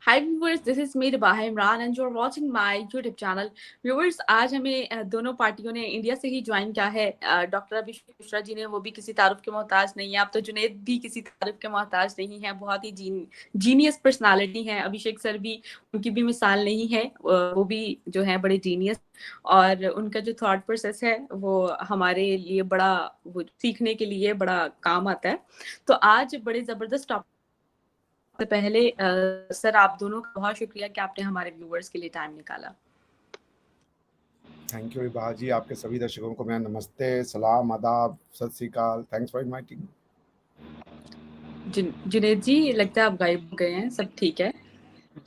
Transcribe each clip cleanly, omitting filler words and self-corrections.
Hi viewers, this is me Ribaha Imran and you're watching my YouTube channel. Viewers, आज हमें दोनों पार्टियों ने इंडिया से ही ज्वाइन किया है। डॉक्टर अभिषेक मिश्रा जी ने, वो भी किसी तारुफ के मोहताज नहीं है। अब तो जुनैद भी किसी तारुफ के मोहताज नहीं है। बहुत ही जीनियस पर्सनालिटी है। अभिषेक सर भी, उनकी भी मिसाल नहीं है। वो भी जो है बड़े जीनियस, और उनका जो थॉट प्रोसेस है वो हमारे लिए बड़ा, वो सीखने के लिए बड़ा काम आता है। तो आज बड़े जबरदस्त टॉपिक से पहले सर, आप दोनों का बहुत शुक्रिया कि आपने हमारे व्यूवर्स के लिए टाइम निकाला। थैंक यू रिबा जी, आपके सभी दर्शकों को मैं नमस्ते, सलाम, आदाब, सत श्री अकाल। Thanks for inviting. Junaid ji, लगता है आप गायब हो गए हैं। सब ठीक है?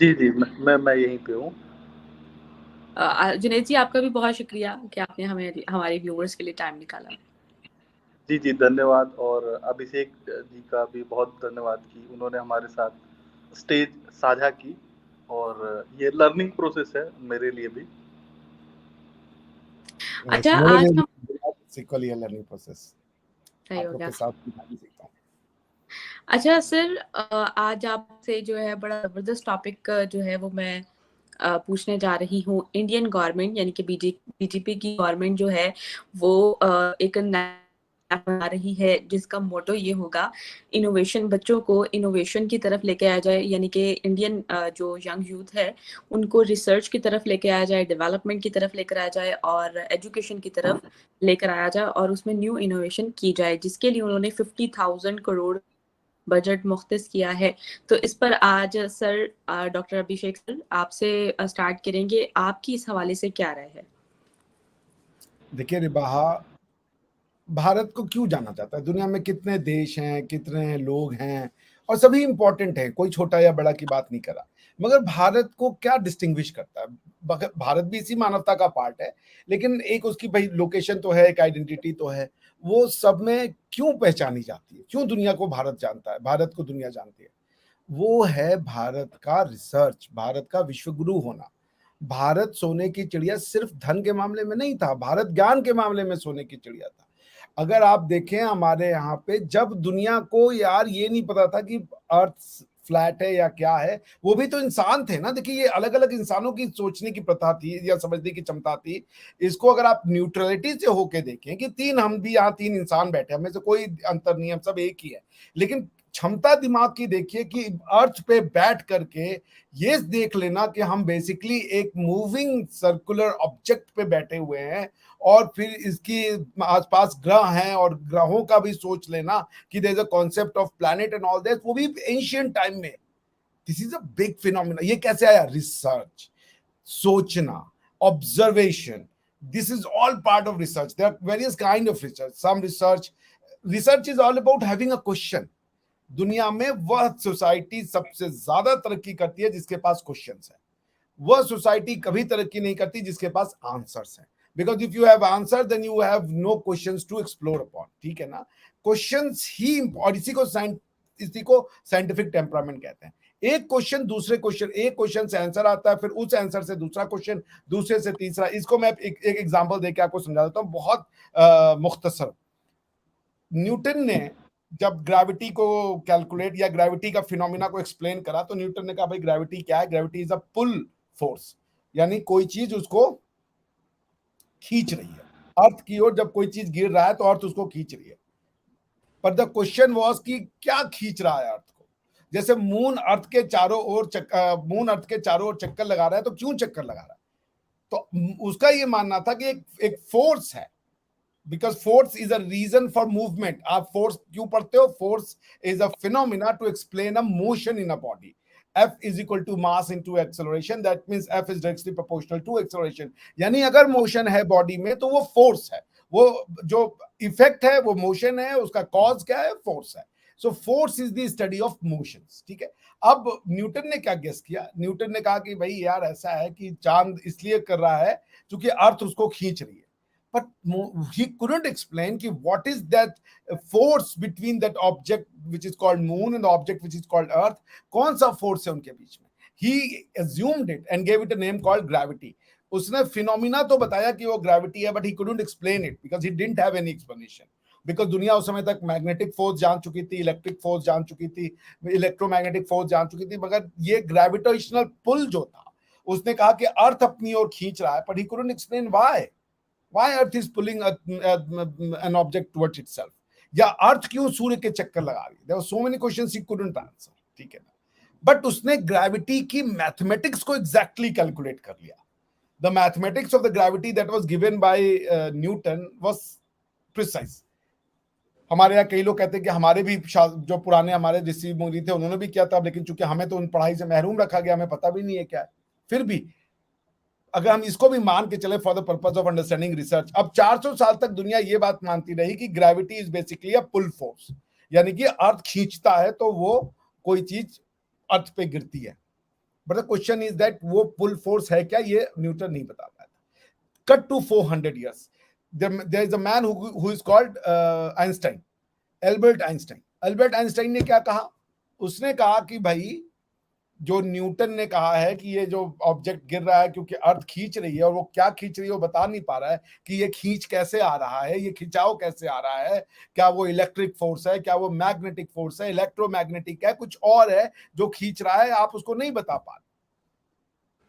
जी जी, मैं यहीं पे हूँ। जुनैद जी, आपका भी बहुत शुक्रिया कि आपने हमें हमारे व्यूवर्स के लिए टाइम निकाला। जी जी, धन्यवाद। और अभिषेक जी का भी बहुत धन्यवाद कि उन्होंने हमारे साथ स्टेज साझा की, और ये लर्निंग प्रोसेस है मेरे लिए भी। अच्छा, आज हम इक्वली लर्निंग प्रोसेस सही आप हो लोग गया। के साथ भी सीखता हूँ। अच्छा सर, आज आपसे जो है बड़ा जबरदस्त टॉपिक जो है वो मैं पूछने जा रही हूँ। इंडियन गवर्नमेंट यानी कि बीजेपी की गवर्नमेंट जो है वो एक बना रही है जिसका मोटो ये होगा, इनोवेशन, बच्चों को इनोवेशन की तरफ लेके आया जाए। यानी कि इंडियन जो यंग यूथ है उनको रिसर्च की तरफ लेके आया जाए, डेवलपमेंट की तरफ लेकर आया जाए और एजुकेशन की तरफ लेकर आया जाए, और उसमें न्यू इनोवेशन की जाए, जिसके लिए उन्होंने 50,000 करोड़ बजट मुख्तस किया है। तो इस पर आज सर, डॉक्टर अभिषेक सर, आपसे स्टार्ट करेंगे। आपकी इस हवाले से क्या राय है? देखिए रिबाहा, भारत को क्यों जाना जाता है? दुनिया में कितने देश हैं, कितने लोग हैं, और सभी इंपॉर्टेंट हैं, कोई छोटा या बड़ा की बात नहीं कर रहा। मगर भारत को क्या डिस्टिंग्विश करता है? भारत भी इसी मानवता का पार्ट है, लेकिन एक उसकी भाई लोकेशन तो है, एक आइडेंटिटी तो है। वो सब में क्यों पहचानी जाती है? क्यों दुनिया को भारत जानता है, भारत को दुनिया जानती है? वो है भारत का रिसर्च, भारत का विश्वगुरु होना। भारत सोने की चिड़िया सिर्फ धन के मामले में नहीं था, भारत ज्ञान के मामले में सोने की चिड़िया था। अगर आप देखें हमारे यहाँ पे, जब दुनिया को यार ये नहीं पता था कि अर्थ फ्लैट है या क्या है, वो भी तो इंसान थे ना। देखिए, ये अलग अलग इंसानों की सोचने की प्रथा थी या समझने की क्षमता थी। इसको अगर आप न्यूट्रलिटी से होके देखें कि तीन, हम भी यहाँ तीन इंसान बैठे, हमें से कोई अंतर नहीं, हम सब एक ही है, लेकिन क्षमता दिमाग की देखिए कि अर्थ पे बैठ करके ये देख लेना कि हम बेसिकली एक मूविंग सर्कुलर ऑब्जेक्ट पे बैठे हुए हैं, और फिर इसकी आसपास ग्रह हैं, और ग्रहों का भी सोच लेना कि there is a concept of planet and all that, वो भी एंशिएंट टाइम में। This is a big phenomena. ये कैसे आया? रिसर्च, सोचना, observation, this is all part of research. There are various kind of research. Some research is all about having a question. दुनिया में वह सोसाइटी सबसे ज्यादा तरक्की करती है जिसके पास क्वेश्चंस है। वह सोसाइटी कभी तरक्की नहीं करती जिसके पास आंसर्स हैं। Because if you have answer then you have no questions to explore upon. ठीक है ना? क्वेश्चंस ही, और इसी को साइंटिफिक टेम्परामेंट कहते हैं। एक क्वेश्चन दूसरे क्वेश्चन, एक क्वेश्चन से आंसर आता है, फिर उस आंसर से दूसरा क्वेश्चन, दूसरे से तीसरा। इसको मैं एक एग्जांपल देके आपको समझा देता हूँ, बहुत मुख्तसर। न्यूटन ने जब ग्रेविटी को कैलकुलेट या ग्रेविटी का फिनोमिना को एक्सप्लेन करा, तो न्यूटन ने कहा भाई ग्रेविटी क्या है? Gravity is a pull force, यानी कोई चीज उसको खींच रही है अर्थ की ओर। जब कोई चीज गिर रहा है तो अर्थ उसको खींच रही है। पर द क्वेश्चन वाज कि क्या खींच रहा है अर्थ को? जैसे मून अर्थ के चारों ओर चक्कर लगा रहा है, तो क्यों चक्कर लगा रहा है? तो उसका ये मानना था कि एक फोर्स है, because force is a reason for movement. आप फोर्स क्यों पढ़ते हो? Force is a phenomena to explain a motion in a body. F is equal to mass into acceleration, that means F is directly proportional to acceleration। यानी अगर motion है body में तो वो फोर्स है, वो जो इफेक्ट है वो मोशन है, उसका कॉज क्या है? फोर्स है। So force is the study of motions. ठीक है। अब न्यूटन ने क्या गेस किया? न्यूटन ने कहा कि भाई यार ऐसा है कि चांद इसलिए कर रहा है क्योंकि अर्थ उसको खींच रही है। But he couldn't explain कि what is that force between that object which is called moon and the object which is called earth। कौन सा force है उनके बीच में? He assumed it and gave it a name called gravity। उसने phenomena तो बताया कि वो ग्रेविटी है, but he couldn't explain it because he didn't have any explanation। Because दुनिया उस समय तक मैग्नेटिक फोर्स जान चुकी थी, इलेक्ट्रिक फोर्स जान चुकी थी, इलेक्ट्रोमैग्नेटिक फोर्स जान चुकी थी, मगर ये ग्रेविटेशनल पुल जो था, उसने कहा कि अर्थ अपनी ओर खींच रहा है, but he couldn't explain why earth is pulling an object towards itself, या अर्थ क्यों सूर्य के चक्कर लगा रही है. There were so many questions he couldn't answer. ठीक है ना, बट उसने ग्रेविटी की मैथमेटिक्स को एग्जैक्टली कैलकुलेट कर लिया. The mathematics of the gravity that was given by Newton was precise. हमारे यहाँ कई लोग कहते हैं कि हमारे भी जो पुराने हमारे ऋषि मुनि थे उन्होंने भी किया था, लेकिन चूंकि हमें तो उन पढ़ाई से महरूम रखा गया, हमें पता भी नहीं है क्या है. फिर भी अगर हम इसको भी मान के चले for the purpose of understanding research, अब 400 साल तक दुनिया ये बात मानती रही कि gravity is basically a pull force, यानी कि अर्थ खींचता है तो वो कोई चीज अर्थ पे गिरती है. But the question is that वो पुल फोर्स है क्या, ये न्यूटन नहीं बता पाया. Cut to 400 years, there is a man who is called Einstein, Albert Einstein. Albert Einstein ने क्या कहा, उसने कहा कि भाई जो न्यूटन ने कहा है कि ये जो ऑब्जेक्ट गिर रहा है क्योंकि अर्थ खींच रही है, और वो क्या खींच रही है वो बता नहीं पा रहा है कि ये खींच कैसे आ रहा है, ये खिंचाव कैसे आ रहा है, क्या वो इलेक्ट्रिक फोर्स है, क्या वो मैग्नेटिक फोर्स है, इलेक्ट्रोमैग्नेटिक है, कुछ और है जो खींच रहा है, आप उसको नहीं बता पा रहे.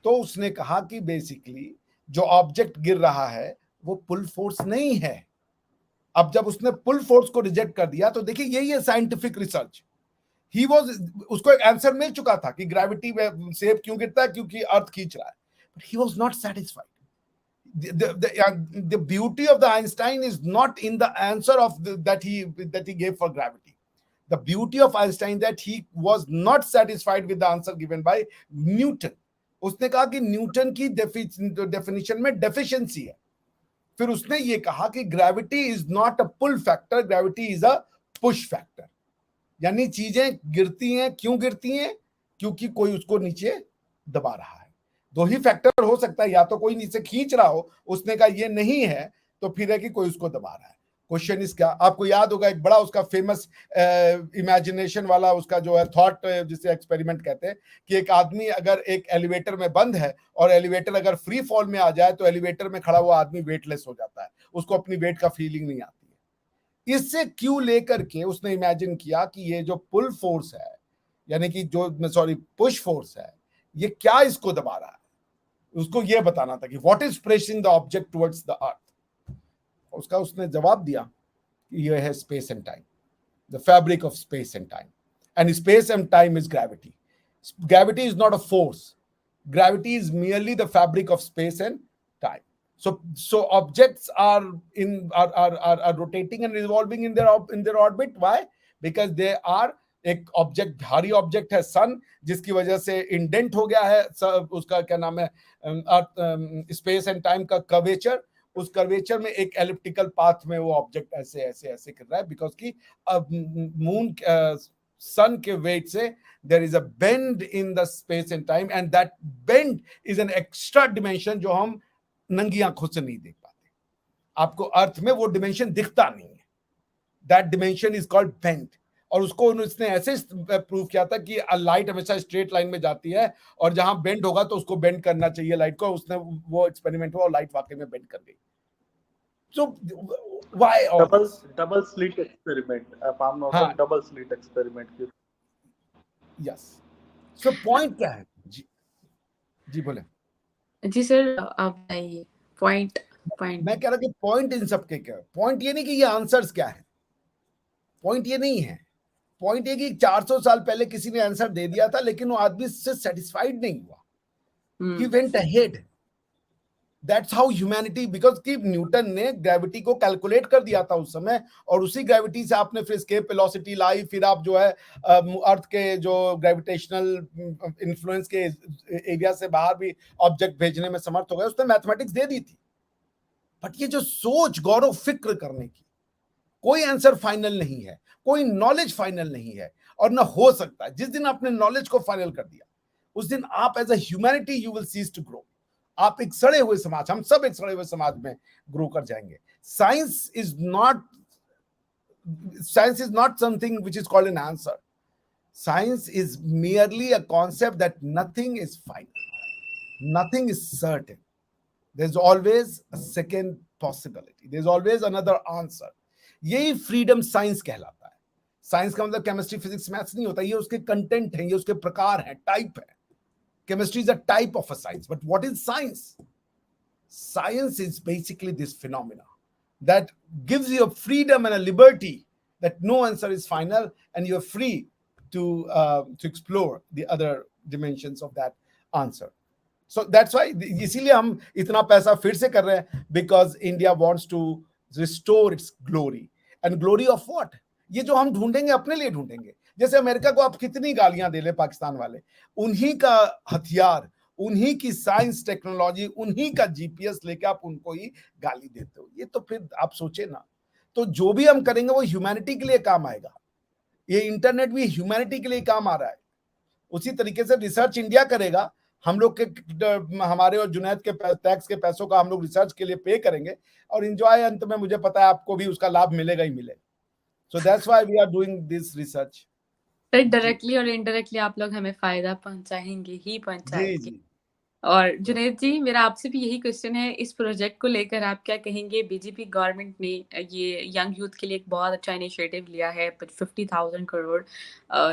तो उसने कहा कि बेसिकली जो ऑब्जेक्ट गिर रहा है वो पुल फोर्स नहीं है. अब जब उसने पुल फोर्स को रिजेक्ट कर दिया तो देखिए यही है साइंटिफिक रिसर्च. ही वाज, उसको एक आंसर मिल चुका था कि ग्रेविटी में सेब क्यों गिरता है, क्योंकि अर्थ खींच रहा है. But he was not satisfied. The beauty of the Einstein is not in the answer of that he gave for gravity. The beauty of Einstein that he was not satisfied with the answer given by Newton. उसने कहा कि Newton की definition में deficiency है. फिर उसने ये कहा कि gravity is not a pull factor, gravity is a push factor. यानी चीजें गिरती हैं, क्यों गिरती हैं, क्योंकि कोई उसको नीचे दबा रहा है. दो ही फैक्टर हो सकता है, या तो कोई नीचे खींच रहा हो, उसने कहा ये नहीं है, तो फिर है कि कोई उसको दबा रहा है. क्वेश्चन इज क्या, आपको याद होगा एक बड़ा उसका फेमस इमेजिनेशन वाला उसका जो है थॉट, जिसे एक्सपेरिमेंट कहते हैं, कि एक आदमी अगर एक एलिवेटर में बंद है और एलिवेटर अगर फ्री फॉल में आ जाए तो एलिवेटर में खड़ा हुआ आदमी वेटलेस हो जाता है, उसको अपनी वेट का फीलिंग नहीं आती है. इससे क्यों लेकर के उसने इमेजिन किया कि ये जो पुल फोर्स है, यानी कि जो पुश फोर्स है, ये क्या इसको दबा रहा है. उसको ये बताना था कि what is pressing the object towards the earth. उसका उसने जवाब दिया कि यह है space and time, the fabric of space and time. And space and time is gravity. Gravity is not a force, gravity is merely the fabric of space and time. So objects are rotating and revolving in their orbit. Why? Because they are एक object, भारी object है सन, जिसकी वजह से indent हो गया है उसका क्या नाम है, स्पेस एंड टाइम का कर्वेचर. उस कर्वेचर में एक एलिप्टिकल पाथ में वो ऑब्जेक्ट ऐसे ऐसे ऐसे कर रहा है, बिकॉज की मून सन के वेट से there is a bend in the space and time, and that bend is an extra dimension जो हम नंगी आंखों से नहीं देख पाते. आपको अर्थ में वो डिमेंशन दिखता नहीं है. that dimension is called bend. और उसको उसने ऐसे प्रूव किया था कि लाइट हमेशा स्ट्रेट लाइन में जाती है, और जहां बेंड होगा तो उसको बेंड करना चाहिए लाइट को. उसने वो एक्सपेरिमेंट हुआ और लाइट वाकई में बेंड कर गई. So why double slit experiment, if I'm not wrong, double slit experiment. Yes. So point क्या है? जी बोले. जी सर, आप बताइए पॉइंट. मैं कह रहा कि पॉइंट इन सब के क्या है. पॉइंट ये नहीं कि ये आंसर्स क्या है, पॉइंट ये नहीं है. पॉइंट ये कि 400 साल पहले किसी ने आंसर दे दिया था, लेकिन वो आदमी से सेटिस्फाइड नहीं हुआ. He went ahead. That's how humanity, because कि न्यूटन ने ग्रेविटी को कैलकुलेट कर दिया था उस समय, और उसी ग्रेविटी से आपने फिर एस्केप वेलोसिटी लाई. फिर आप जो है अर्थ के जो ग्रेविटेशनल इन्फ्लुएंस के एरिया से बाहर भी ऑब्जेक्ट भेजने में समर्थ हो गए. उसने मैथमेटिक्स दे दी थी. बट ये जो सोच, गौरव, फिक्र करने की, कोई आंसर फाइनल नहीं है, कोई नॉलेज फाइनल नहीं है, और ना हो सकता है. जिस दिन आपने नॉलेज को फाइनल कर दिया, उस दिन आप as a humanity you will cease to grow. आप एक सड़े हुए समाज, हम सब एक सड़े हुए समाज में ग्रो कर जाएंगे. Science is not something which is called an answer. Science is merely a concept that nothing is final, nothing is certain. There's always a second possibility, there's always another answer. यही freedom science कहलाता है। Science का मतलब chemistry, physics, maths नहीं होता, ये उसके content हैं, ये उसके प्रकार हैं, टाइप है। Chemistry is a type of a science, but what is science? Science is basically this phenomena that gives you a freedom and a liberty that no answer is final, and you're free to explore the other dimensions of that answer. So that's why इसीलिए हम इतना पैसा फिर से कर रहे हैं, because India wants to restore its glory. And glory of what? ये जो हम ढूंढेंगे अपने लिए ढूंढेंगे। जैसे अमेरिका को आप कितनी गालियां दे ले पाकिस्तान वाले, उन्हीं का हथियार, उन्हीं की साइंस टेक्नोलॉजी, उन्हीं का जीपीएस लेके आप उनको ही गाली देते हो। ये तो फिर आप सोचे ना, तो जो भी हम करेंगे वो ह्यूमैनिटी के लिए काम आएगा। ये इंटरनेट भी ह्यूमैनिटी के लिए काम आ रहा है। उसी तरीके से रिसर्च इंडिया करेगा, हम लोग के, हमारे और जुनैद के टैक्स के पैसों का हम लोग रिसर्च के लिए पे करेंगे, और एंजॉय अंत में मुझे पता है आपको भी उसका लाभ मिलेगा ही मिलेगा। So that's why we are doing this research. Sir directly और इनडायरेक्टली आप लोग हमें फायदा पहुंचाएंगे ही जी पहुंचाएंगे। जी। और जुनैद जी, मेरा आपसे भी यही क्वेश्चन है, इस प्रोजेक्ट को लेकर आप क्या कहेंगे? बीजेपी गवर्नमेंट ने ये यंग यूथ के लिए एक बहुत अच्छा इनिशिएटिव लिया है, 50,000 करोड़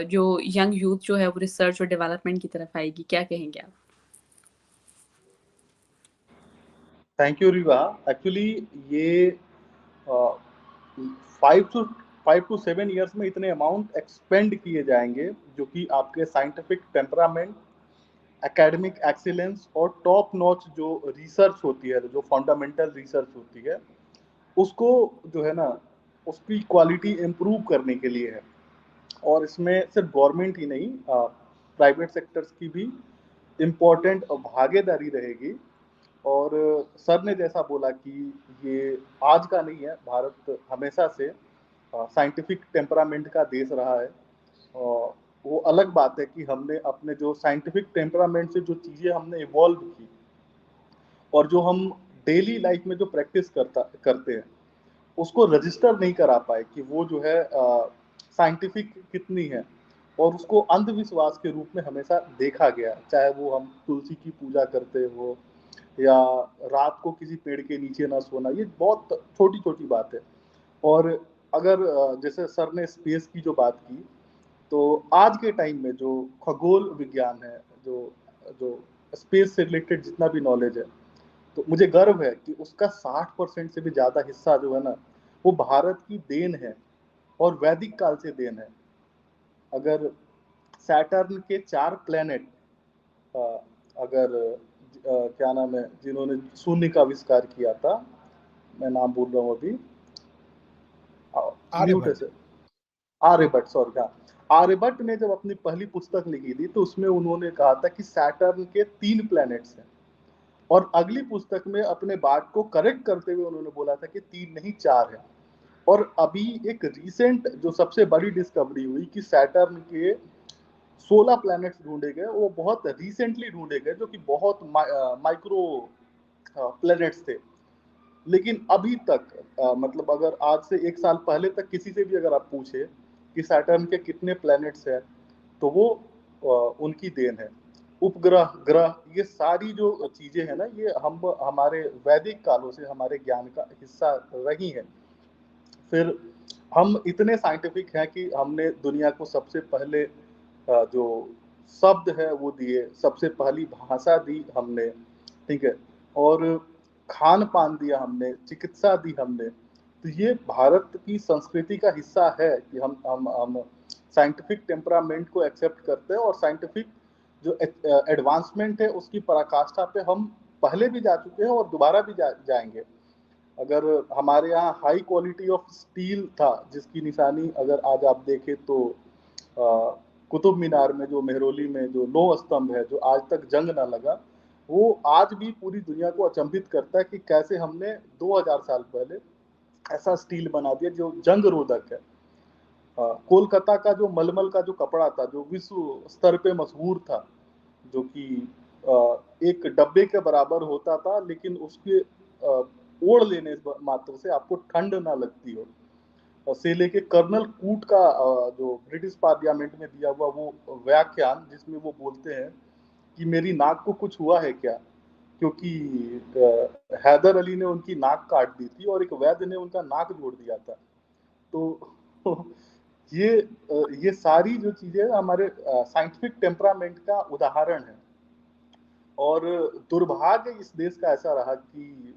जो यंग यूथ जो है वो रिसर्च और डेवलपमेंट की तरफ आएगी, क्या कहेंगे आप? Thank you Riva. एक्चुअली ये 5 to 7 ईयर्स में इतने अमाउंट एक्सपेंड किए जाएंगे जो कि आपके साइंटिफिक टेम्परामेंट, एकेडमिक एक्सीलेंस और टॉप नॉच जो रिसर्च होती है, जो फंडामेंटल रिसर्च होती है, उसको जो है ना, उसकी क्वालिटी इम्प्रूव करने के लिए है। और इसमें सिर्फ गवर्नमेंट ही नहीं, प्राइवेट सेक्टर्स की भी इम्पोर्टेंट भागीदारी रहेगी। और सर ने जैसा बोला कि ये आज का नहीं है, भारत हमेशा से साइंटिफिक टेम्परामेंट का देश रहा है। और वो अलग बात है कि हमने अपने जो साइंटिफिक टेम्परामेंट से जो चीज़ें हमने इवॉल्व की और जो हम डेली लाइफ में जो प्रैक्टिस करते हैं उसको रजिस्टर नहीं करा पाए कि वो जो है साइंटिफिक कितनी है, और उसको अंधविश्वास के रूप में हमेशा देखा गया, चाहे वो हम तुलसी की पूजा करते हो या रात को किसी पेड़ के नीचे ना सोना, ये बहुत छोटी छोटी बात है। और अगर जैसे सर ने स्पेस की जो बात की, तो आज के टाइम में जो खगोल विज्ञान है, जो जो स्पेस से रिलेटेड जितना भी नॉलेज है, तो मुझे गर्व है कि उसका 60% से भी ज़्यादा हिस्सा जो है ना, वो भारत की देन है और वैदिक काल से देन है। अगर सैटर्न के 4 प्लैनेट, अगर क्या नाम है जिन्होंने शून्य का आविष्कार किया था, मैं नाम भूल रहा हूँ अभी, आर्यभट्ट, सॉरी, हाँ, आर्यभट्ट ने जब अपनी पहली पुस्तक लिखी थी तो उसमें उन्होंने कहा था कि सैटर्न के 3 प्लैनेट्स हैं, और अगली पुस्तक में अपने बात को करेक्ट करते हुए उन्होंने बोला था कि 3 नहीं 4 है। और अभी एक रीसेंट जो सबसे बड़ी डिस्कवरी हुई कि सैटर्न के 16 प्लैनेट्स ढूंढे गए, वो बहुत रिसेंटली ढूंढे गए, जो कि बहुत माइक्रो प्लैनेट्स थे। लेकिन अभी तक मतलब अगर आज से 1 साल पहले तक किसी से भी अगर आप पूछे कि सैटर्न के कितने प्लैनेट्स हैं, तो वो उनकी देन है। उपग्रह, ग्रह, ये सारी जो चीजें हैं ना, ये हम हमारे वैदिक कालों से हमारे ज्ञान का हिस्सा रही हैं। फिर हम इतने साइंटिफिक हैं कि हमने दुनिया को सबसे पहले जो शब्द है वो दिए, सबसे पहली भाषा दी हमने, ठीक है, और खान पान दिया हमने, चिकित्सा दी हमने। तो ये भारत की संस्कृति का हिस्सा है कि हम साइंटिफिक टेम्परामेंट को एक्सेप्ट करते हैं, और साइंटिफिक जो एडवांसमेंट है उसकी पराकाष्ठा पे हम पहले भी जा चुके हैं और दोबारा भी जाएंगे। अगर हमारे यहाँ हाई क्वालिटी ऑफ स्टील था, जिसकी निशानी अगर आज आप देखें तो कुतुब मीनार में, जो मेहरौली में जो 9 स्तंभ है, जो आज तक जंग ना लगा, वो आज भी पूरी दुनिया को अचंभित करता है कि कैसे हमने 2000 साल पहले ऐसा स्टील बना दिया जो जंग रोधक है। कोलकाता का जो मलमल का जो कपड़ा था, जो विश्व स्तर पे मशहूर था, जो कि एक डब्बे के बराबर होता था, लेकिन उसके ओढ़ लेने मात्र से आपको ठंड ना लगती हो, से लेके कर्नल कूट का जो ब्रिटिश पार्लियामेंट में दिया हुआ वो व्याख्यान, जिसमें वो बोलते हैं कि मेरी नाक को कुछ हुआ है क्या, क्योंकि हैदर अली ने उनकी नाक काट दी थी और एक वैद्य ने उनका नाक जोड़ दिया था। तो ये सारी जो चीजें हमारे साइंटिफिक टेम्परामेंट का उदाहरण है। और दुर्भाग्य इस देश का ऐसा रहा कि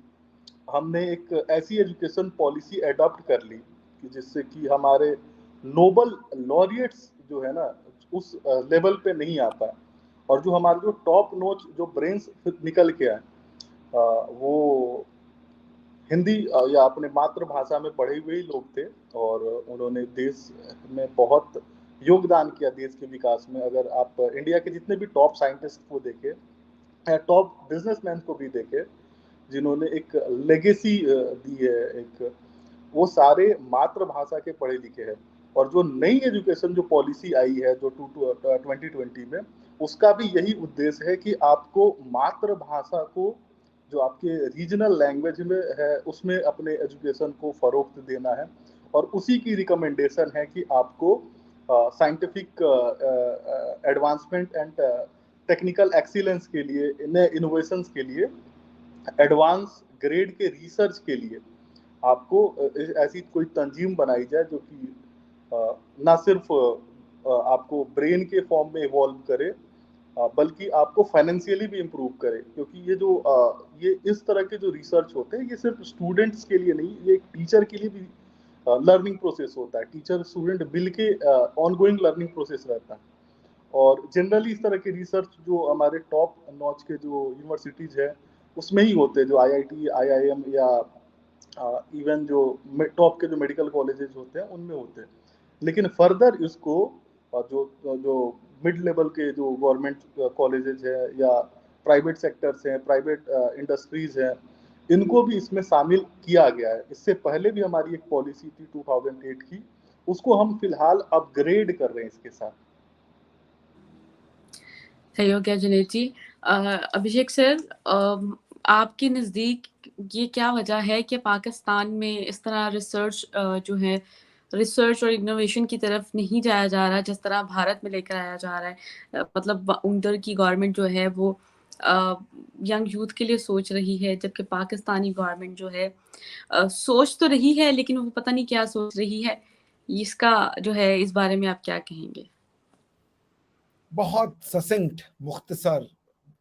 हमने एक ऐसी एजुकेशन पॉलिसी एडॉप्ट कर ली कि जिससे कि हमारे नोबल लॉरिएट्स जो है ना उस लेवल पे नहीं आ पाए, और जो हमारे जो टॉप नोच जो ब्रेन्स निकल के आए वो हिंदी या अपने मातृभाषा में पढ़े हुए ही लोग थे, और उन्होंने देश में बहुत योगदान किया देश के विकास में। अगर आप इंडिया के जितने भी टॉप साइंटिस्ट को देखें या टॉप बिजनेसमैन को भी देखें जिन्होंने एक लेगेसी दी है, एक वो सारे मातृभाषा के पढ़े लिखे हैं। और जो नई एजुकेशन जो पॉलिसी आई है जो 2020 में, उसका भी यही उद्देश्य है कि आपको मातृभाषा को जो आपके रीजनल लैंग्वेज में है उसमें अपने एजुकेशन को फरोख्त देना है, और उसी की रिकमेंडेशन है कि आपको scientific advancement and technical excellence के लिए, नए इनोवेशंस के लिए, एडवांस ग्रेड के रिसर्च के लिए आपको ऐसी कोई तंजीम बनाई जाए जो कि ना सिर्फ आपको ब्रेन के फॉर्म में इवॉल्व करे बल्कि आपको फाइनेंशियली भी इम्प्रूव करे। क्योंकि ये इस तरह के जो रिसर्च होते हैं ये सिर्फ स्टूडेंट्स के लिए नहीं, ये एक टीचर के लिए भी लर्निंग प्रोसेस होता है। टीचर स्टूडेंट मिल के ऑनगोइंग लर्निंग प्रोसेस रहता है। और जनरली इस तरह के रिसर्च जो हमारे टॉप नॉच के जो यूनिवर्सिटीज है उसमें ही होते हैं, जो IIT, IIM या इवन जो टॉप के जो मेडिकल कॉलेजेस होते हैं उनमें होते हैं। लेकिन फर्दर इसको जो मिड लेवल के जो गवर्नमेंट कॉलेजेस हैं या प्राइवेट सेक्टर्स हैं, प्राइवेट इंडस्ट्रीज हैं, इनको भी इसमें शामिल किया गया है। इससे पहले भी हमारी एक पॉलिसी थी 2008 की, उसको हम फिलहाल अपग्रेड कर रहे हैं इसके साथ। सही हो गया जुनेद जी। अभिषेक सर, आपके नज़दीक ये क्या वजह है कि पाकिस्तान में इस तरह रिसर्च और इनोवेशन की तरफ नहीं जाया जा रहा जिस तरह भारत में लेकर आया जा रहा है? मतलब उधर की गवर्नमेंट जो है वो यंग यूथ के लिए सोच रही है, जबकि पाकिस्तानी गवर्नमेंट जो है सोच तो रही है लेकिन वो पता नहीं क्या सोच रही है। इसका जो है इस बारे में आप क्या कहेंगे? बहुत ससिंक्ट, मुख्तसर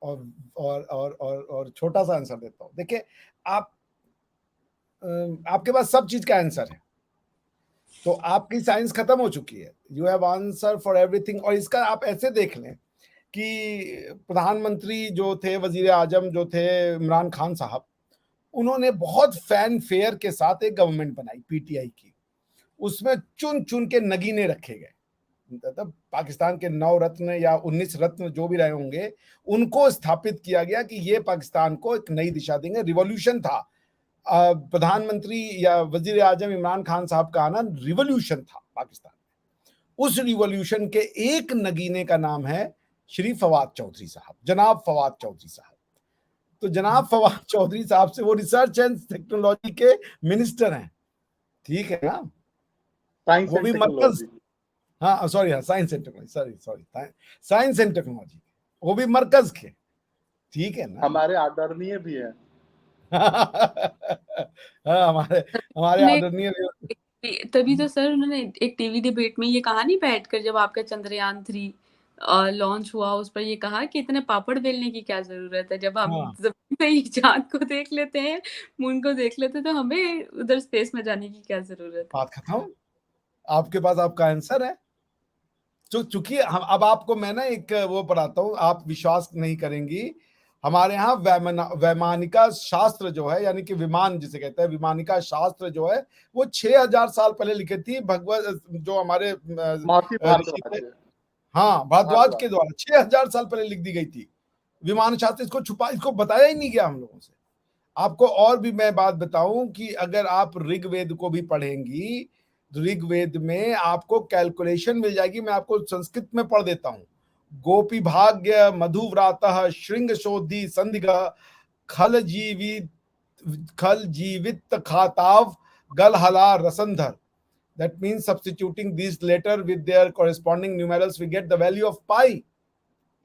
और छोटा सा आंसर देता हूं। देखिए, आपके पास सब चीज का आंसर है, तो आपकी साइंस खत्म हो चुकी है। You have answer for everything. और इसका आप ऐसे देख लें कि प्रधानमंत्री जो थे, वजीर आजम जो थे इमरान खान साहब, उन्होंने बहुत फैन फेयर के साथ एक गवर्नमेंट बनाई PTI की। उसमें चुन चुन के नगीने रखे गए, मतलब पाकिस्तान के 9 रत्न या 19 रत्न जो भी रहे होंगे, उनको स्थापित किया गया कि ये पाकिस्तान को एक नई दिशा देंगे। रिवॉल्यूशन था। प्रधानमंत्री या वजीर आजम इमरान खान साहब का आना रिवॉल्यूशन था पाकिस्तान में। उस रिवॉल्यूशन के एक नगीने का नाम है श्री फवाद चौधरी साहब, जनाब फवाद चौधरी साहब। तो जनाब फवाद चौधरी साहब से, वो रिसर्च एंड टेक्नोलॉजी के मिनिस्टर हैं, ठीक है ना? वो भी मरकज, हाँ सॉरी, हाँ science and technology, sorry science and technology, वो भी मरकज के, ठीक है ना? हमारे आदरणीय भी हैं। हाँ, हमारे आदरणीय। तभी तो सर उन्होंने एक टीवी डिबेट में ये कहा नहीं बैठकर, जब आपका चंद्रयान 3 लॉन्च हुआ, उस पर ये कहा कि इतने पापड़ बेलने की क्या जरूरत है, जब हम जमीन पे ही चांद को देख लेते हैं, मून को देख लेते हैं, तो हमें उधर स्पेस में जाने की क्या जरूरत है? बात खत्म। आपके पास आपका आंसर है। तो चूंकि हम, अब आपको मैं ना एक वो पढ़ाता हूँ, आप विश्वास नहीं करेंगी। हमारे यहाँ वैमानिका शास्त्र जो है, यानी कि विमान जिसे कहते हैं, विमानिका शास्त्र जो है, वो 6000 साल पहले लिखी थी भगवत, जो हमारे ऋषि थे, हाँ भारद्वाज के द्वारा 6000 साल पहले लिख दी गई थी विमान शास्त्र। इसको बताया ही नहीं गया हम लोगों से। आपको और भी मैं बात बताऊं कि अगर आप ऋग्वेद को भी पढ़ेंगी, ऋग्वेद में आपको कैलकुलेशन मिल जाएगी। मैं आपको संस्कृत में पढ़ देता हूं। गोपी भाग्य मधुव्रातः श्रृंग शोधि संधिग खल जीवित खाताव गलहला रसंधर। That means substituting these letter with their corresponding numerals, we get the value of pi.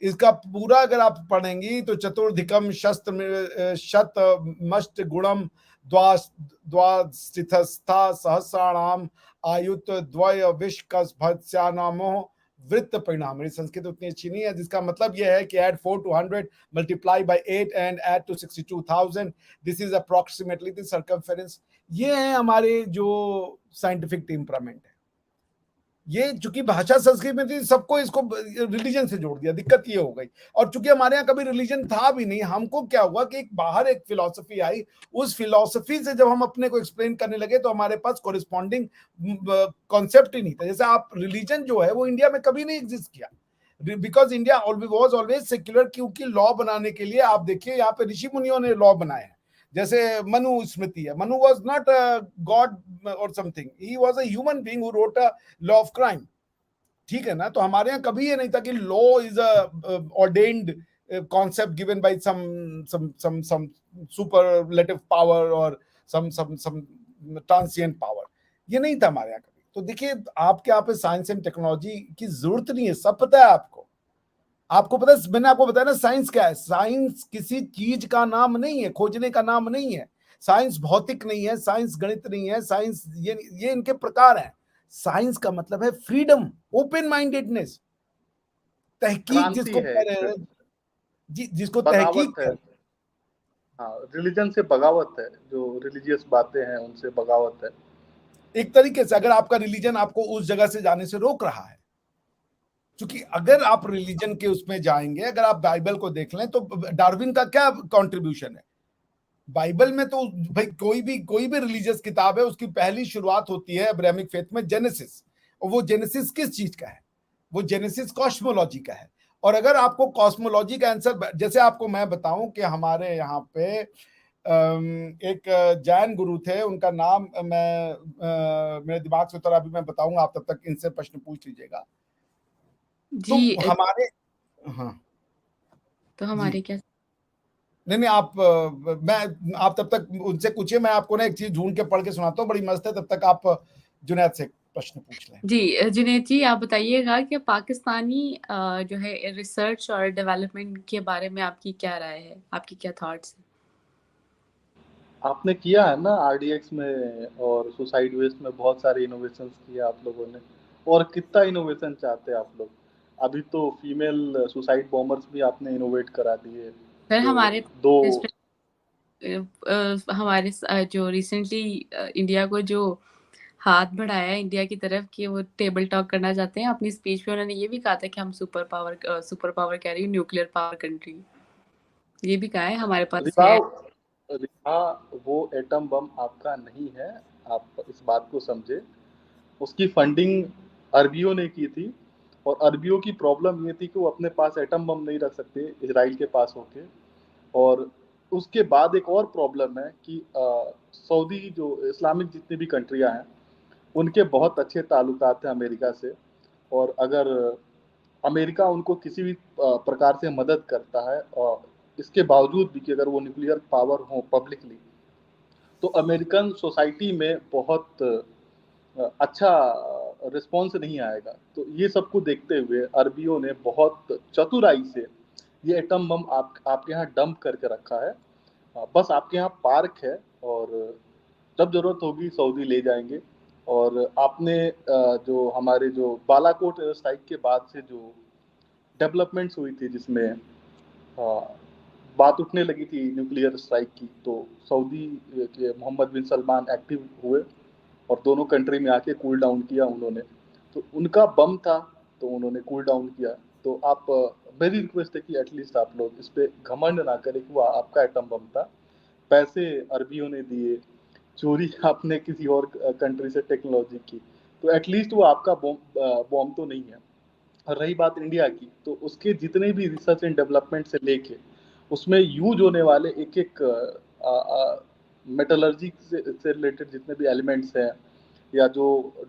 इसका पूरा अगर आप पढ़ेंगी तो चतुर्धिकम शस्त्र शत मष्ट गुणम द्वास्थितस्था सहस्राणाम आयुत द्वय विश्कस भत्स्यानामो वृत्त परिणाम। मेरी संस्कृत उतनी अच्छी नहीं है, जिसका मतलब यह है कि add 4 to 100 multiply by 8 and add to 62,000, this is approximately the circumference। ये है हमारे जो साइंटिफिक टेम्परामेंट है। ये चूंकि भाषा संस्कृत में थी, सबको इसको रिलीजन से जोड़ दिया, दिक्कत ये हो गई। और चूंकि हमारे यहाँ कभी रिलीजन था भी नहीं, हमको क्या हुआ कि बाहर एक फिलॉसफी आई, उस फिलॉसफी से जब हम अपने को एक्सप्लेन करने लगे तो हमारे पास कोरिस्पॉन्डिंग कॉन्सेप्ट ही नहीं था। जैसे आप रिलीजन जो है वो इंडिया में कभी नहीं एग्जिस्ट किया, because India was always secular. क्योंकि लॉ बनाने के लिए आप देखिए यहाँ पे ऋषि मुनियों ने लॉ बनाए हैं। जैसे मनु स्मृति है, Manu was not a god और something, he was a human being who wrote a law of crime. ठीक है ना। तो हमारे यहाँ कभी ये नहीं था कि law is a ordained concept given by some superlative power और some ट्रांसिएंट पावर। ये नहीं था हमारे यहाँ कभी। तो देखिए, आपके यहाँ पे साइंस एंड टेक्नोलॉजी की जरूरत नहीं है, सब पता है आपको। आपको पता है, मैंने आपको बताया ना, साइंस क्या है। साइंस किसी चीज का नाम नहीं है, खोजने का नाम नहीं है। साइंस भौतिक नहीं है, साइंस गणित नहीं है, साइंस ये इनके प्रकार हैं। साइंस का मतलब है फ्रीडम, ओपन माइंडेडनेस, तहकीक क्रांति जिसको है, कह रहे हैं जी, जिसको बगावत तहकीक है। है। हाँ, रिलीजन से बगावत है, जो रिलीजियस बातें हैं उनसे बगावत है। एक तरीके से अगर आपका रिलीजन आपको उस जगह से जाने से रोक रहा है, क्योंकि अगर आप रिलीजन के उसमें जाएंगे, अगर आप बाइबल को देख लें तो डार्विन का क्या कंट्रीब्यूशन है बाइबल में। तो भाई कोई भी रिलीजियस किताब है, उसकी पहली शुरुआत होती है अब्राहमिक फेथ में जेनेसिस। और वो जेनेसिस किस चीज का है? वो जेनेसिस कॉस्मोलॉजी का है। और अगर आपको कॉस्मोलॉजी का आंसर, जैसे आपको मैं बताऊं कि हमारे यहाँ पे एक जैन गुरु थे, उनका नाम मेरे दिमाग से उतर, अभी मैं बताऊंगा, आप तब तक इनसे प्रश्न पूछ लीजिएगा। तो जी। हमारे हाँ तो जी, हमारे क्या? नहीं आप तब तक उनसे पूछिए, मैं आपको ना एक चीज ढूंढ के पढ़ के सुनाता हूँ, बड़ी मस्त है। तब तक आप जुनैद से प्रश्न पूछ लें। जी, जुनैद जी, आप बताइएगा कि पाकिस्तानी जो है रिसर्च और डेवलपमेंट के बारे में आपकी क्या राय है, आपकी क्या थॉट्स हैं? आपने किया है ना आरडीएक्स में और सुसाइड वेस्ट में बहुत सारे इनोवेशंस किए आप लोगों ने, और कितना इनोवेशन चाहते हैं आप लोग। अभी तो फीमेल सुसाइड बॉम्बर्स भी आपने इनोवेट करा दिए, सर, जो हमारे दो जो रिसेंटली इंडिया को जो हाथ बढ़ाया इंडिया की तरफ कि वो टेबल टॉक करना चाहते हैं, अपनी स्पीच में उन्होंने ये भी कहा था कि हम सुपर पावर कह रही हूँ, न्यूक्लियर पावर कंट्री, ये भी कहा है हमारे पास रिहा है। रिहा वो एटम बम आपका नहीं है, आप इस बात को समझे। उसकी फंडिंग अरबियों ने की थी, और अरबियों की प्रॉब्लम ये थी कि वो अपने पास एटम बम नहीं रख सकते इजराइल के पास होके। और उसके बाद एक और प्रॉब्लम है कि सऊदी, जो इस्लामिक जितनी भी कंट्रियां हैं, उनके बहुत अच्छे ताल्लुकात हैं अमेरिका से। और अगर अमेरिका उनको किसी भी प्रकार से मदद करता है, और इसके बावजूद भी कि अगर वो न्यूक्लियर पावर हो पब्लिकली, तो अमेरिकन सोसाइटी में बहुत अच्छा रिस्पॉन्स नहीं आएगा। तो ये सबको देखते हुए अरबियों ने बहुत चतुराई से ये एटम बम आपके यहाँ डंप करके रखा है। बस आपके यहाँ पार्क है, और जब जरूरत होगी सऊदी ले जाएंगे। और आपने जो हमारे जो बालाकोट एयर स्ट्राइक के बाद से जो डेवलपमेंट्स हुई थी, जिसमें बात उठने लगी थी न्यूक्लियर स्ट्राइक की, तो सऊदी के मोहम्मद बिन सलमान एक्टिव हुए और दोनों कंट्री में आके कूल डाउन किया उन्होंने। तो उनका बम था, तो उन्होंने कूल डाउन किया। तो आप मेरी रिक्वेस्ट है कि एटलीस्ट आप लोग इस पे घमंड ना करें कि वो आपका एटम बम था। पैसे अरबियों ने दिए, चोरी आपने किसी और कंट्री से टेक्नोलॉजी की, तो एटलीस्ट वो आपका बॉम्ब तो नहीं है। और रही बात इंडिया की, तो उसके जितने भी रिसर्च एंड डेवलपमेंट से लेके उसमें यूज होने वाले एक एक मेटलर्जी से रिलेटेड जितने भी एलिमेंट्स हैं, या जो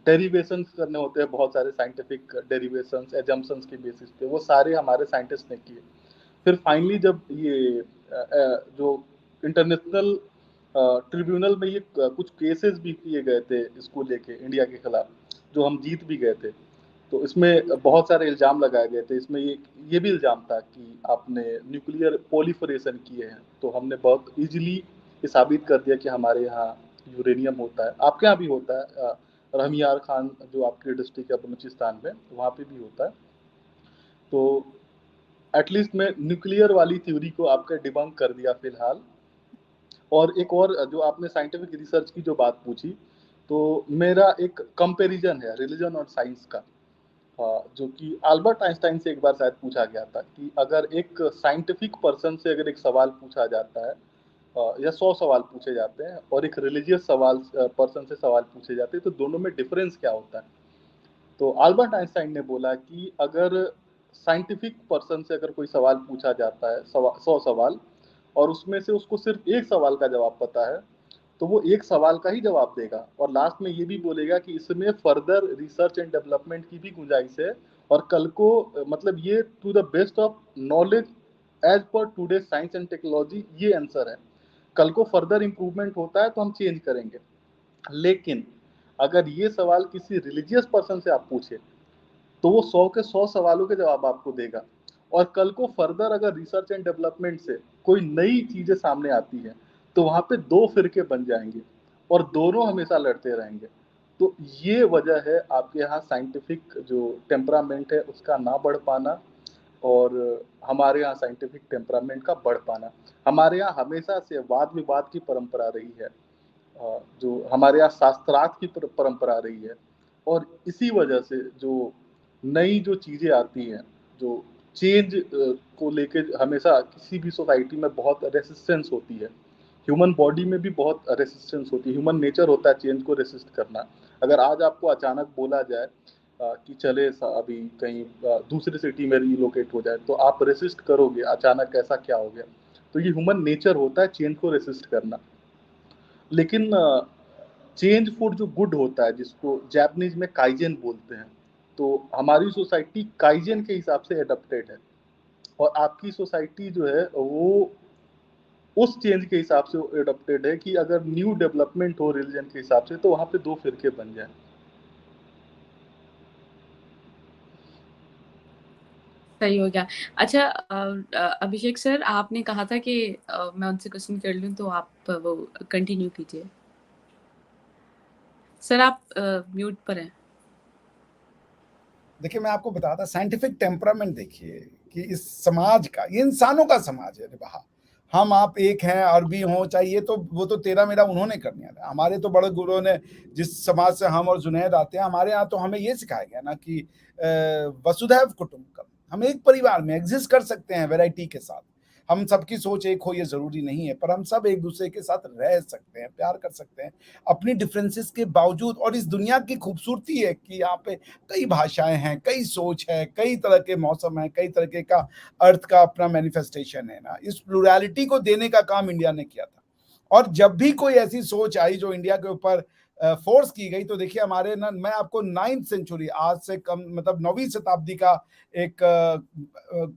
डेरिवेशंस करने होते हैं, बहुत सारे साइंटिफिक डेरिवेशंस एजम्पशंस के बेसिस पे, वो सारे हमारे साइंटिस्ट ने किए। फिर फाइनली जब ये जो इंटरनेशनल ट्रिब्यूनल में ये कुछ केसेस भी किए गए थे इसको लेके इंडिया के खिलाफ, जो हम जीत भी गए थे। तो इसमें बहुत सारे इल्जाम लगाए गए थे। इसमें ये भी इल्जाम था कि आपने न्यूक्लियर प्रोलिफरेशन किए हैं। तो हमने बहुत इजीली ये साबित कर दिया कि हमारे यहाँ यूरेनियम होता है, आपके यहाँ भी होता है। रहमियार खान जो आपकी डिस्ट्रिक्ट है बलूचिस्तान में, वहाँ पे भी होता है। तो एटलीस्ट मैं न्यूक्लियर वाली थ्योरी को आपका डिबंक कर दिया फिलहाल। और एक और जो आपने साइंटिफिक रिसर्च की जो बात पूछी, तो मेरा एक कंपैरिजन है रिलीजन और साइंस का, जो कि अल्बर्ट आइंस्टाइन से एक बार शायद पूछा गया था कि अगर एक साइंटिफिक पर्सन से अगर एक सवाल पूछा जाता है, या 100 सवाल पूछे जाते हैं, और एक रिलीजियस सवाल पर्सन से सवाल पूछे जाते हैं, तो दोनों में डिफरेंस क्या होता है? तो अल्बर्ट आइंस्टाइन ने बोला कि अगर साइंटिफिक पर्सन से अगर कोई सवाल पूछा जाता है, 100 सवाल, और उसमें से उसको सिर्फ एक सवाल का जवाब पता है, तो वो एक सवाल का ही जवाब देगा, और लास्ट में ये भी बोलेगा कि इसमें फर्दर रिसर्च एंड डेवलपमेंट की भी गुंजाइश है, और कल को मतलब ये to the best of knowledge as per today science and technology, ये आंसर है। कल को फर्दर इंप्रूवमेंट होता है तो हम चेंज करेंगे। लेकिन अगर ये सवाल किसी रिलीजियस पर्सन से आप पूछे, तो वो 100 के 100 सवालों के जवाब आपको देगा, और कल को फर्दर अगर रिसर्च एंड डेवलपमेंट से कोई नई चीजें सामने आती है, तो वहां पे 2 फिरके बन जाएंगे, और दोनों हमेशा लड़ते रहेंगे। तो ये वजह है आपके यहाँ साइंटिफिक जो टेम्परामेंट है उसका ना बढ़ पाना, और हमारे यहाँ साइंटिफिक टेम्परामेंट का बढ़ पाना। हमारे यहाँ हमेशा से वाद विवाद की परंपरा रही है, जो हमारे यहाँ शास्त्रार्थ की परंपरा रही है, और इसी वजह से जो नई जो चीज़ें आती हैं, जो चेंज को लेके हमेशा किसी भी सोसाइटी में बहुत रेसिस्टेंस होती है। ह्यूमन बॉडी में भी बहुत रेसिस्टेंस होती है, ह्यूमन नेचर होता है चेंज को रेसिस्ट करना। अगर आज आपको अचानक बोला जाए कि चले अभी कहीं दूसरी सिटी में रिलोकेट हो जाए, तो आप रेसिस्ट करोगे, अचानक ऐसा क्या हो गया? तो ये ह्यूमन नेचर होता है चेंज को रेसिस्ट करना। लेकिन चेंज फॉर जो गुड होता है, जिसको जापानीज में काइजेन बोलते हैं, तो हमारी सोसाइटी काइजेन के हिसाब से एडप्टेड है, और आपकी सोसाइटी जो है वो उस चेंज के हिसाब से एडप्टेड है कि अगर न्यू डेवलपमेंट हो रिलीजन के हिसाब से, तो वहां पे 2 फिरके बन जाए। सही हो गया। अच्छा, अभिषेक सर, आपने कहा था कि मैं उनसे क्वेश्चन कर लूं, तो आप वो कंटिन्यू कीजिए। सर, आप म्यूट पर हैं। देखिए, मैं आपको बताता था साइंटिफिक टेम्परामेंट, देखिए कि इस समाज का, ये इंसानों का समाज है रिबाहा। हम आप एक हैं, अरबी हों चाहे, ये तो वो तो तेरा मेरा उन्होंने कर दिया था। हमारे तो बड़े गुरुओं ने, जिस समाज से हम और जुनैद आते हैं, हमारे यहाँ तो हमें ये सिखाया गया ना कि वसुधैव कुटुंबकम, हम एक परिवार में एग्जिस्ट कर सकते हैं वैरायटी के साथ। हम सबकी सोच एक हो ये जरूरी नहीं है, पर हम सब एक दूसरे के साथ रह सकते हैं, प्यार कर सकते हैं अपनी डिफरेंसेस के बावजूद। और इस दुनिया की खूबसूरती है कि यहाँ पे कई भाषाएं हैं, कई सोच है, कई तरह के मौसम है, कई तरह का अर्थ का अपना मैनिफेस्टेशन है ना। इस प्लुरैलिटी को देने का काम इंडिया ने किया था। और जब भी कोई ऐसी सोच आई जो इंडिया के ऊपर फोर्स की गई, तो देखिए हमारे ना, मैं आपको 9th सेंचुरी, आज से कम मतलब 9वीं शताब्दी का एक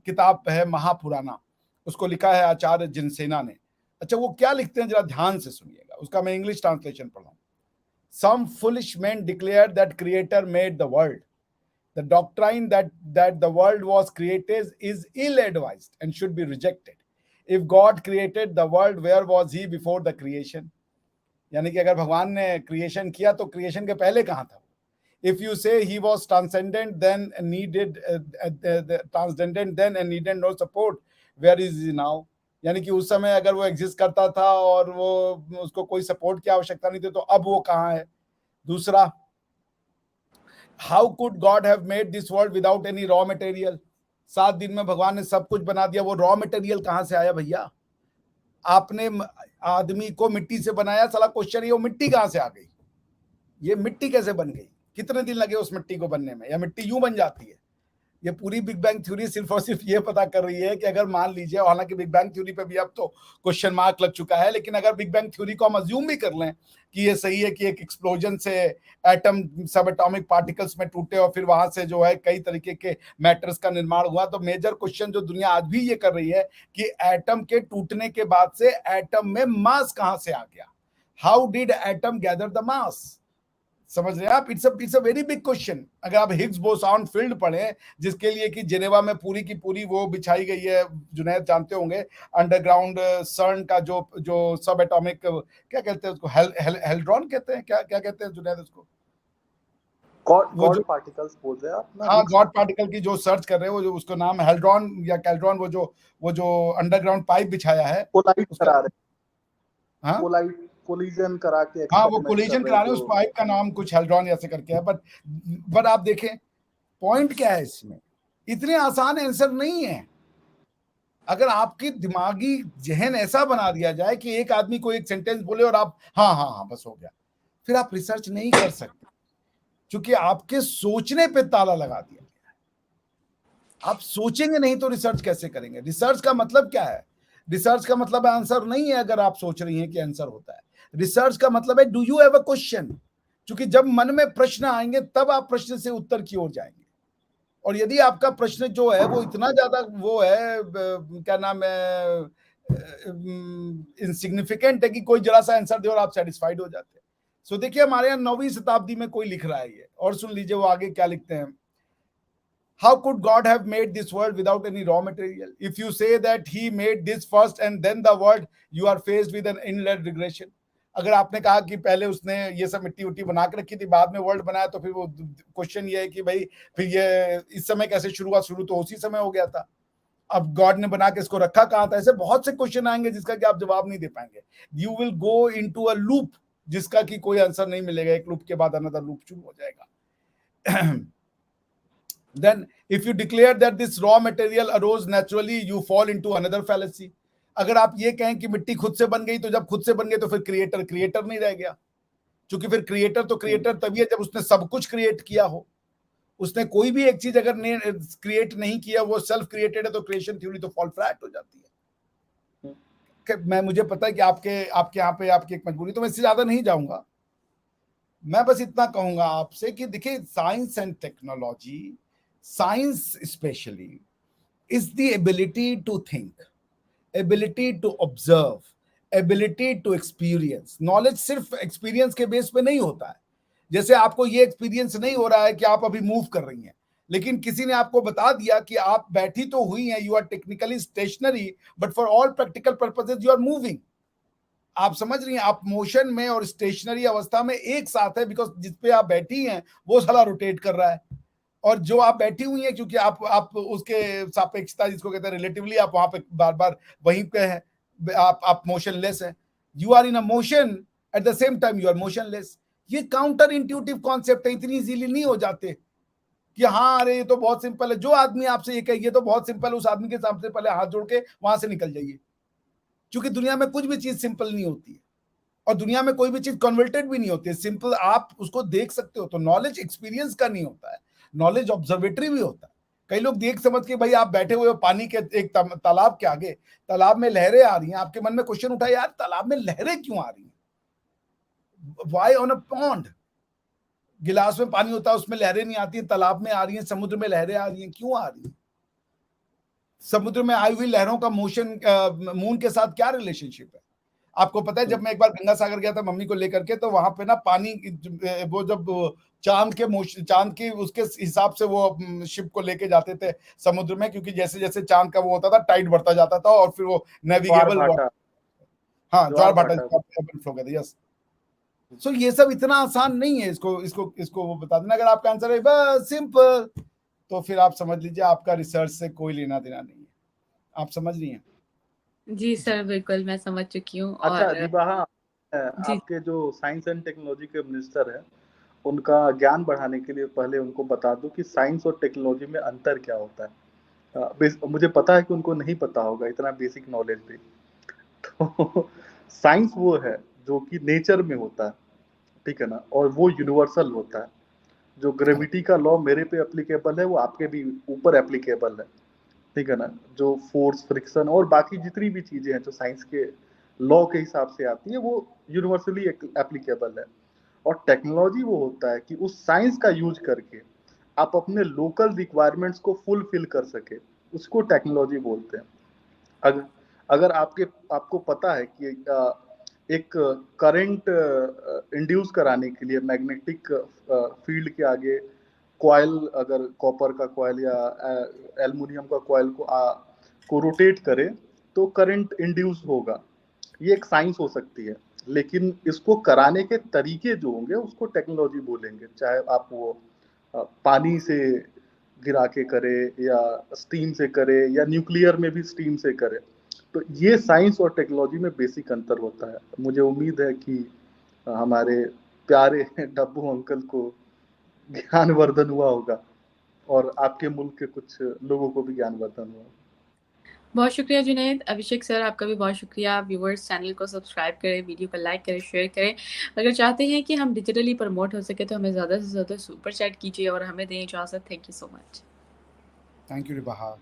किताब है महापुराना, उसको लिखा है आचार्य जिनसेना ने। अच्छा, वो क्या लिखते हैं जरा ध्यान से सुनिएगा, उसका मैं इंग्लिश ट्रांसलेशन पढ़ रहा हूँ। Some foolish men declared that creator made the world. The doctrine that the world was created is ill-advised and should be rejected. If God created the world, where was he before the creation? यानी कि अगर भगवान ने creation किया तो creation के पहले कहाँ था? If you say he was transcendent then and needed no support, where is he now? यानी कि उस समय अगर वो एग्जिस्ट करता था और वो उसको कोई सपोर्ट की आवश्यकता नहीं थी, तो अब वो कहाँ है? दूसरा, how could God have made this world without any raw material? 7 दिन में भगवान ने सब कुछ बना दिया, वो रॉ मटेरियल कहाँ से आया भैया? आपने आदमी को मिट्टी से बनाया, साला क्वेश्चन ये, वो मिट्टी कहाँ से आ गई? ये मिट्टी कैसे बन गई? कितने दिन लगे उस मिट्टी को बनने में, या मिट्टी यूं बन जाती है? ये पूरी बिग बैंग थ्योरी सिर्फ और सिर्फ ये पता कर रही है कि अगर मान लीजिए, हालांकि बिग बैंग थ्योरी पे भी अब तो क्वेश्चन मार्क लग चुका है, लेकिन अगर बिग बैंग थ्योरी को हम अज्यूम भी कर लें कि ये सही है कि एक एक्सप्लोजन से एटम सब एटॉमिक पार्टिकल्स में टूटे और फिर वहां से जो है कई तरीके के मैटर्स का निर्माण हुआ, तो मेजर क्वेश्चन जो दुनिया आज भी ये कर रही है कि एटम के टूटने के बाद से एटम में मास कहां से आ गया? How did atom gather the mass? समझ रहे हैं आप? It's a very big question. अगर आप हिग्स बोसॉन फील्ड पढ़ें, जिसके लिए कि जेनेवा में पूरी की पूरी वो बिछाई गई है, जुनैद जानते होंगे, अंडरग्राउंड सर्न का जो सब एटॉमिक, क्या कहते हैं उसको, हेल्ड्रॉन कहते हैं, क्या क्या कहते हैं जुनैद उसको, वो गॉड जो, पार्टिकल्स बोल रहे हैं आप ना, हाँ, हिग्स। गॉड पार्टिकल की जो सर्च कर रहे हैं, वो जो उसको नाम हेल्ड्रॉन या कैल्ड्रॉन, वो जो अंडरग्राउंड पाइप बिछाया है कोलाइड उसका, करा रहे हैं, हाँ कोलिजन करा के हाँ, वो एक्सपेरिमेंट कर कोलिजन रहे हैं करा रहे हैं, उस जो। पाइप का नाम कुछ हेल्ड्रॉन ऐसे करके है। बट आप देखें पॉइंट क्या है इसमें, इतने आसान आंसर नहीं है। अगर आपकी दिमागी जहन ऐसा बना दिया जाए कि एक आदमी को एक सेंटेंस बोले और आप हाँ हाँ हाँ बस हो गया, फिर आप रिसर्च नहीं कर सकते, क्योंकि आपके सोचने पे ताला लगा दिया गया है। आप सोचेंगे नहीं तो रिसर्च कैसे करेंगे? रिसर्च का मतलब क्या है? रिसर्च का मतलब आंसर नहीं है अगर आप सोच रही हैं कि आंसर होता है। रिसर्च का मतलब है do you have a question, क्योंकि जब मन में प्रश्न आएंगे तब आप प्रश्न से उत्तर की ओर जाएंगे। और यदि आपका प्रश्न जो है वो इतना ज्यादा वो है, क्या नाम है, इनसिग्निफिकेंट है कि कोई जरा सा आंसर दे और आप सेटिस्फाइड हो जाते हैं। सो देखिए, हमारे यहाँ 9वीं शताब्दी में कोई लिख रहा है ये, और सुन लीजिए वो आगे क्या लिखते हैं। How could God have made this world without any raw material? If you say that he made this first and then the world, you are faced with an inlet regression. अगर आपने कहा कि पहले उसने ये सब मिट्टी उट्टी बना के रखी थी, बाद में वर्ल्ड बनाया, तो फिर वो क्वेश्चन ये है कि भाई फिर ये इस समय कैसे शुरू हुआ? शुरू तो उसी समय हो गया था। अब गॉड ने बना के इसको रखा कहाँ था? ऐसे बहुत से क्वेश्चन आएंगे जिसका कि आप जवाब नहीं दे पाएंगे। You will go into a loop जिसका कि कोई आंसर नहीं मिलेगा। एक लूप के बाद अनदर लूप शुरू हो जाएगा। Then if you declare that this raw material arose naturally, you fall into another fallacy. अगर आप ये कहें कि मिट्टी खुद से बन गई, तो जब खुद से बन गई तो फिर क्रिएटर नहीं रह गया, क्योंकि फिर क्रिएटर तभी है जब उसने सब कुछ क्रिएट किया हो। उसने कोई भी एक चीज अगर क्रिएट नहीं किया, वो सेल्फ क्रिएटेड है, तो क्रिएशन थ्योरी तो फॉल फ्लैट हो जाती है। मुझे पता है कि आपके यहाँ पे आपकी एक मजबूरी, तो मैं इससे ज्यादा नहीं जाऊंगा। मैं बस इतना कहूंगा आपसे कि देखिए, science and technology, science especially, is the ability to think, ability to observe, ability to experience. Knowledge सिर्फ एक्सपीरियंस के बेस पे नहीं होता है। जैसे आपको ये एक्सपीरियंस नहीं हो रहा है कि आप अभी मूव कर रही हैं, लेकिन किसी ने आपको बता दिया कि आप बैठी तो हुई हैं, you are technically stationary, but for all practical purposes you are moving. आप समझ रही हैं, आप मोशन में और स्टेशनरी अवस्था में एक साथ है, बिकॉज जिसपे आप बैठी हैं वो साला रोटेट कर रहा है, और जो आप बैठी हुई हैं, क्योंकि आप उसके सापेक्षता जिसको कहते हैं रिलेटिवली, आप वहां पे बार बार वहीं पे हैं, आप मोशनलेस हैं। You are in a motion at the same time you are motionless. ये काउंटर इंट्यूटिव कॉन्सेप्ट है, इतनी इजीली नहीं हो जाते कि हाँ अरे ये तो बहुत सिंपल है। जो आदमी आपसे ये कहे ये तो बहुत सिंपल है, उस आदमी के सामने पहले हाथ जोड़ के वहां से निकल जाइए, क्योंकि दुनिया में कुछ भी चीज सिंपल नहीं होती है, और दुनिया में कोई भी चीज कन्वर्टेड भी नहीं होती है। सिंपल आप उसको देख सकते हो, तो नॉलेज एक्सपीरियंस का नहीं होता है, नॉलेज ऑब्जर्वेटरी भी होता है। कई लोग देख समझ के, भाई आप बैठे हुए हो पानी के एक तालाब के आगे, तालाब में लहरें आ रही हैं, आपके मन में क्वेश्चन उठा, यार तालाब में लहरें क्यों आ रही हैं? Why on a pond? गिलास में पानी होता है, उसमें लहरें नहीं आती, तालाब में आ रही हैं, समुद्र में लहरें आ रही हैं, क्यों आ रही हैं? समुद्र में आई हुई लहरों का मोशन मून के साथ क्या रिलेशनशिप है? आपको पता है, जब मैं एक बार गंगा सागर गया था मम्मी को लेकर के, तो वहां पे ना पानी, वो जब चांद की उसके हिसाब से वो शिप को लेके जाते थे समुद्र में, क्योंकि जैसे जैसे चांद का वो होता था, टाइड बढ़ता जाता था, और फिर वो नेविगेबल, हाँ, ज्वार भाटा फ्लो कहते हैं, यस। सो ये सब इतना आसान नहीं है, इसको वो बता देना। अगर आपका आंसर है बस सिंपल, तो फिर आप समझ लीजिए आपका रिसर्च से कोई लेना देना नहीं है। आप समझ रही हैं? जी सर, बिल्कुल मैं समझ चुकी हूँ। अच्छा और रिबाहा, जी आपके जो साइंस एंड टेक्नोलॉजी के मिनिस्टर हैं, उनका ज्ञान बढ़ाने के लिए पहले उनको बता दो कि साइंस और टेक्नोलॉजी में अंतर क्या होता है। मुझे पता है कि उनको नहीं पता होगा इतना बेसिक नॉलेज भी। तो साइंस वो है जो कि नेचर में होता है, ठीक है ना, और वो यूनिवर्सल होता है। जो ग्रेविटी का लॉ मेरे पे एप्लीकेबल है, वो आपके भी ऊपर एप्लीकेबल है, ठीक है ना। जो फोर्स, फ्रिक्शन और बाकी जितनी भी चीजें हैं जो साइंस के लॉ के हिसाब से आती है, वो यूनिवर्सली एप्लीकेबल है। और टेक्नोलॉजी वो होता है कि उस साइंस का यूज करके आप अपने लोकल रिक्वायरमेंट्स को फुलफिल कर सके, उसको टेक्नोलॉजी बोलते हैं। अगर अगर आपको पता है कि एक करंट इंड्यूस कराने के लिए मैग्नेटिक फील्ड के आगे कॉइल, अगर कॉपर का कॉइल या एल्युमिनियम का कॉइल को रोटेट करे तो करंट इंड्यूस होगा। ये एक साइंस हो सकती है, लेकिन इसको कराने के तरीके जो होंगे उसको टेक्नोलॉजी बोलेंगे, चाहे आप वो पानी से गिरा के करे या स्टीम से करे या न्यूक्लियर में भी स्टीम से करे। तो ये साइंस और टेक्नोलॉजी में बेसिक अंतर होता है। मुझे उम्मीद है कि हमारे प्यारे डब्बू अंकल को ज्ञानवर्धन हुआ होगा और आपके मुल्क के कुछ लोगों को भी ज्ञानवर्धन हुआ। बहुत शुक्रिया जुनैद। अभिषेक सर, आपका भी बहुत शुक्रिया। व्यूवर्स, चैनल को सब्सक्राइब करें, वीडियो को लाइक करें, शेयर करें। अगर चाहते हैं कि हम डिजिटली प्रमोट हो सके तो हमें ज़्यादा से ज़्यादा सुपर चैट कीजिए और हमें दें इजाज़त। Thank you so much. Thank you रिबाहा।